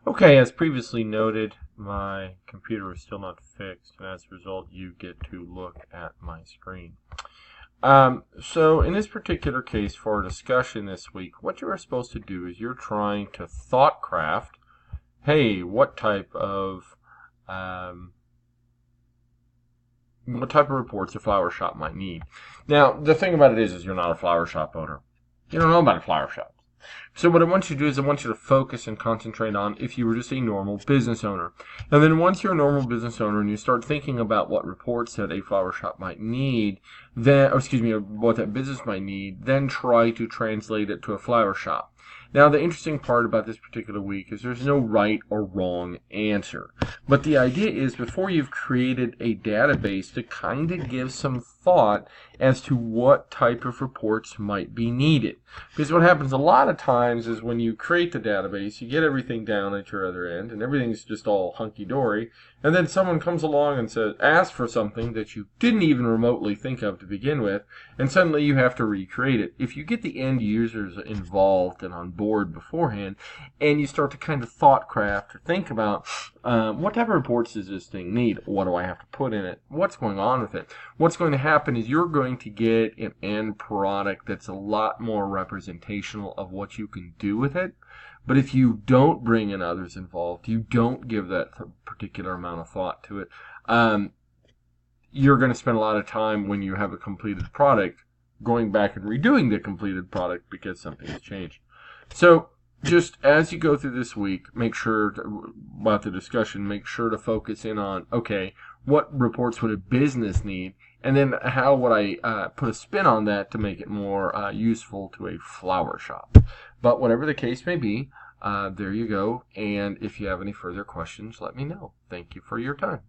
Okay, as previously noted, my computer is still not fixed, and as a result, you get to look at my screen. So in this particular case, for our discussion this week, what you are supposed to do is you're trying to thought craft, hey, um, what type of reports a flower shop might need. Now, the thing about it is you're not a flower shop owner. You don't know about a flower shop. So what I want you to do is I want you to focus and concentrate on if you were just a normal business owner. And then once you're a normal business owner and you start thinking about what reports that a flower shop might need, then, or excuse me, what that business might need, then try to translate it to a flower shop. Now, the interesting part about this particular week is there's no right or wrong answer. But the idea is before you've created a database to kind of give some thought as to what type of reports might be needed. Because what happens a lot of times is when you create the database, you get everything down at your other end, and everything's just all hunky-dory, and then someone comes along and asks for something that you didn't even remotely think of to begin with, and suddenly you have to recreate it. If you get the end users involved and on board beforehand, and you start to kind of thought craft or think about what type of reports does this thing need? What do I have to put in it? What's going on with it? What's going to happen is you're going to get an end product that's a lot more representational of what you can do with it. But if you don't bring in others involved, you don't give that particular amount of thought to it, you're going to spend a lot of time when you have a completed product going back and redoing the completed product because something has changed. So just as you go through this week, about the discussion, make sure to focus in on, okay, what reports would a business need? And then how would I put a spin on that to make it more useful to a flower shop? But whatever the case may be, there you go. And if you have any further questions, let me know. Thank you for your time.